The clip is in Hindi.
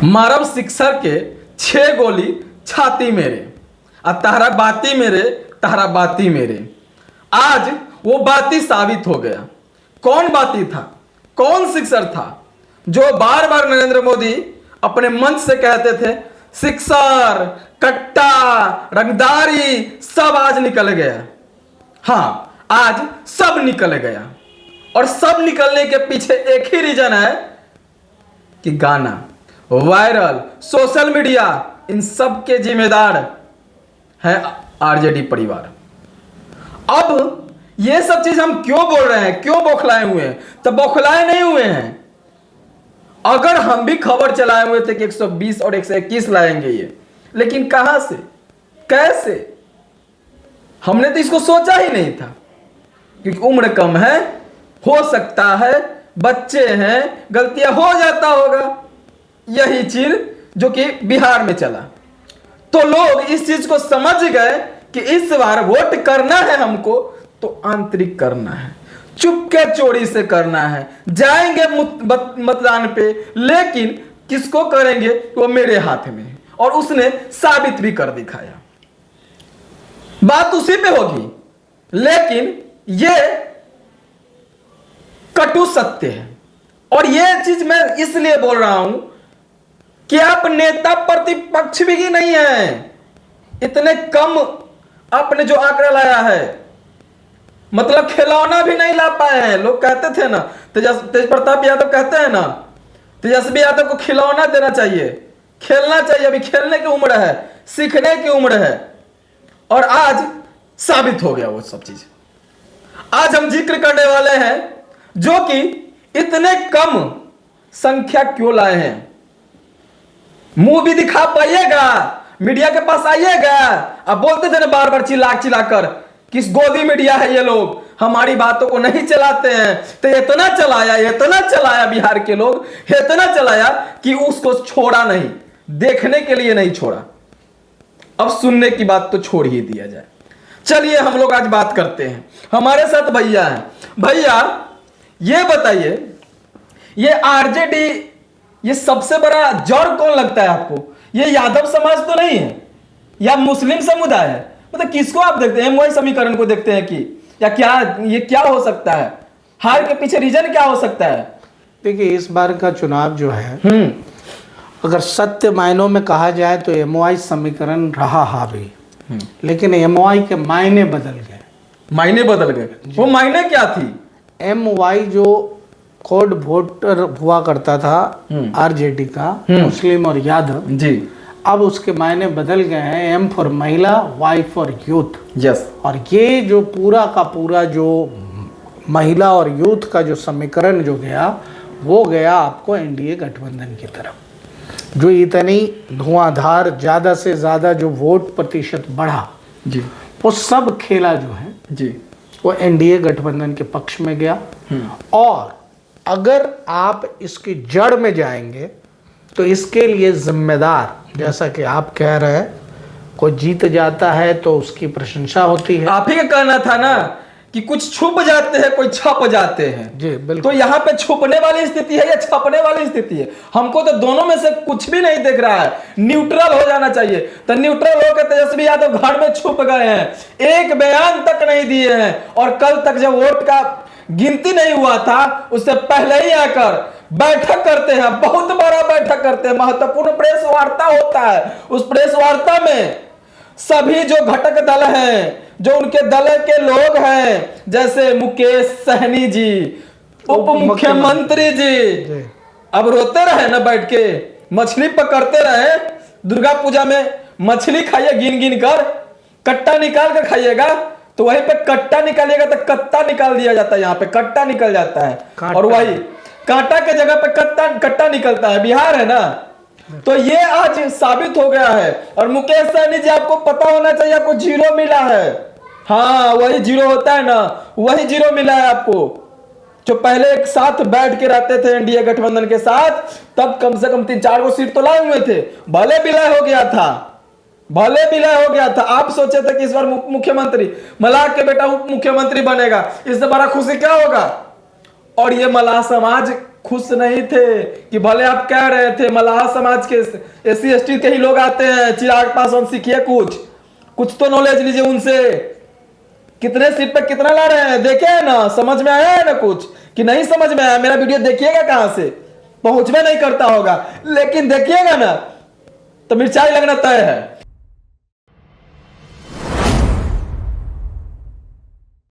मारब शिक्षक के 6 गोली छाती मेरे, आ तारा बाती मेरे, तारा बाती मेरे। आज वो बाती साबित हो गया। कौन बाती था, कौन शिक्षक था जो बार बार नरेंद्र मोदी अपने मंच से कहते थे शिक्षक, कट्टा, रंगदारी सब आज निकल गया। हाँ, आज सब निकल गया और सब निकलने के पीछे एक ही रीजन है कि गाना वायरल, सोशल मीडिया, इन सब के जिम्मेदार है आरजेडी परिवार। अब ये सब चीज हम क्यों बोल रहे हैं, क्यों बौखलाए हुए हैं? तो बौखलाए नहीं हुए हैं। अगर हम भी खबर चलाए हुए थे कि 120 और 121 लाएंगे ये, लेकिन कहां से, कैसे? हमने तो इसको सोचा ही नहीं था, क्योंकि उम्र कम है, हो सकता है, बच्चे हैं, गलतियां हो जाता होगा। यही चीज जो कि बिहार में चला, तो लोग इस चीज को समझ गए कि इस बार वोट करना है हमको तो आंतरिक करना है, चुपके चोरी से करना है। जाएंगे मतदान पे, लेकिन किसको करेंगे वो मेरे हाथ में है। और उसने साबित भी कर दिखाया। बात उसी पे होगी, लेकिन ये कटु सत्य है। और ये चीज मैं इसलिए बोल रहा हूं कि आप नेता प्रतिपक्ष भी नहीं है। इतने कम आपने जो आंकड़ा लाया है, मतलब खिलौना भी नहीं ला पाए हैं। लोग कहते थे ना, तेज प्रताप यादव कहते हैं ना, तेजस्वी यादव को खिलौना देना चाहिए, खेलना चाहिए। अभी खेलने की उम्र है, सीखने की उम्र है। और आज साबित हो गया वो सब चीज। आज हम जिक्र करने वाले हैं जो कि इतने कम संख्या क्यों लाए हैं। मुंह भी दिखा पाइएगा, मीडिया के पास आइएगा। अब बोलते थे ना बार बार चिल्लाकर, किस गोदी मीडिया है ये लोग, हमारी बातों को नहीं चलाते हैं। तो इतना चलाया बिहार के लोग, इतना चलाया कि उसको छोड़ा नहीं, देखने के लिए नहीं छोड़ा। अब सुनने की बात तो छोड़ ही दिया जाए। चलिए हम लोग आज बात करते हैं। हमारे साथ भैया हैं। भैया ये बताइए, ये आरजेडी, ये सबसे बड़ा जड़ कौन लगता है आपको? ये यादव समाज तो नहीं है या मुस्लिम समुदाय है? मतलब किसको आप देखते हैं? एमवाई समीकरण को देखते हैं कि, या क्या ये क्या हो सकता है? हार के पीछे रीजन क्या हो सकता है? देखिए, इस बार का चुनाव जो है, अगर सत्य मायनों में कहा जाए तो एमवाई समीकरण रहा हावी, लेकिन एमवाई के मायने बदल गए। मायने बदल गए? वो मायने क्या थी? एमवाई जो कोड वोटर हुआ करता था आरजेडी का, मुस्लिम और यादव जी, अब उसके मायने बदल गए हैं। एम फॉर महिला, वाई फॉर यूथ। यस। और ये जो पूरा का पूरा जो महिला और यूथ का जो समीकरण जो गया, वो गया आपको एनडीए गठबंधन की तरफ। जो इतनी धुआंधार ज़्यादा से ज़्यादा जो वोट प्रतिशत बढ़ा जी, वो सब खेला जो है जी, वो एनडीए गठबंधन के पक्ष में गया। और अगर आप इसकी जड़ में जाएंगे तो इसके लिए जिम्मेदार, जैसा कि आप कह रहे हैं, कोई जीत जाता है तो उसकी प्रशंसा होती है। आप ही का कहना था ना कि कुछ छुप जाते हैं, कोई छप जाते हैं। जी बिल्कुल। तो यहाँ पे छुपने वाली स्थिति है या छपने वाली स्थिति है? हमको तो दोनों में से कुछ भी नहीं दिख रहा है। न्यूट्रल हो जाना चाहिए। तो न्यूट्रल होकर तेजस्वी यादव घर में छुप गए हैं, एक बयान तक नहीं दिए हैं। और कल तक जब वोट का गिनती नहीं हुआ था, उससे पहले ही आकर बैठक करते हैं, बहुत बड़ा बैठक करते हैं, महत्वपूर्ण प्रेस वार्ता होता है। उस प्रेस वार्ता में सभी जो घटक दल हैं, जो उनके दल के लोग हैं, जैसे मुकेश सहनी जी, उप मुख्यमंत्री जी, अब रोते रहे ना बैठ के, मछली पकड़ते रहे। दुर्गा पूजा में मछली खाइए गिन गिन कर, कट्टा निकाल कर खाइएगा, तो वहीं पे कट्टा निकालिएगा तो कत्ता निकाल दिया जाता है। यहाँ पे कट्टा निकल जाता है, और वही कांटा के जगह पे कट्टा निकलता है। बिहार है ना, तो ये आज साबित हो गया है। और मुकेश सहनी जी, आपको पता होना चाहिए, आपको 0 मिला है। हाँ, वही 0 होता है ना, वही 0 मिला है आपको। जो पहले एक साथ बैठ के रहते थे एनडीए गठबंधन के साथ, तब कम से कम 3-4 को सीट तो लाए हुए थे। भले विलय हो गया था, भले विलय हो गया था। आप सोचे थे कि इस बार मुख्यमंत्री, मलाक के बेटा उप मुख्यमंत्री बनेगा, इससे बड़ा खुशी क्या होगा? और ये मलाह समाज खुश नहीं थे कि भले आप कह रहे थे मलाह समाज के SC ST के ही लोग आते हैं, चिराग पासवान सीखिए कुछ तो नॉलेज लीजिए उनसे। कितने सीट पे कितना ला रहे हैं देखे है ना, समझ में आया है ना कुछ कि नहीं समझ में आया? मेरा वीडियो देखिएगा कहां से, पहुंच में नहीं करता होगा, लेकिन देखिएगा ना तो मिर्चाई लगना तय है।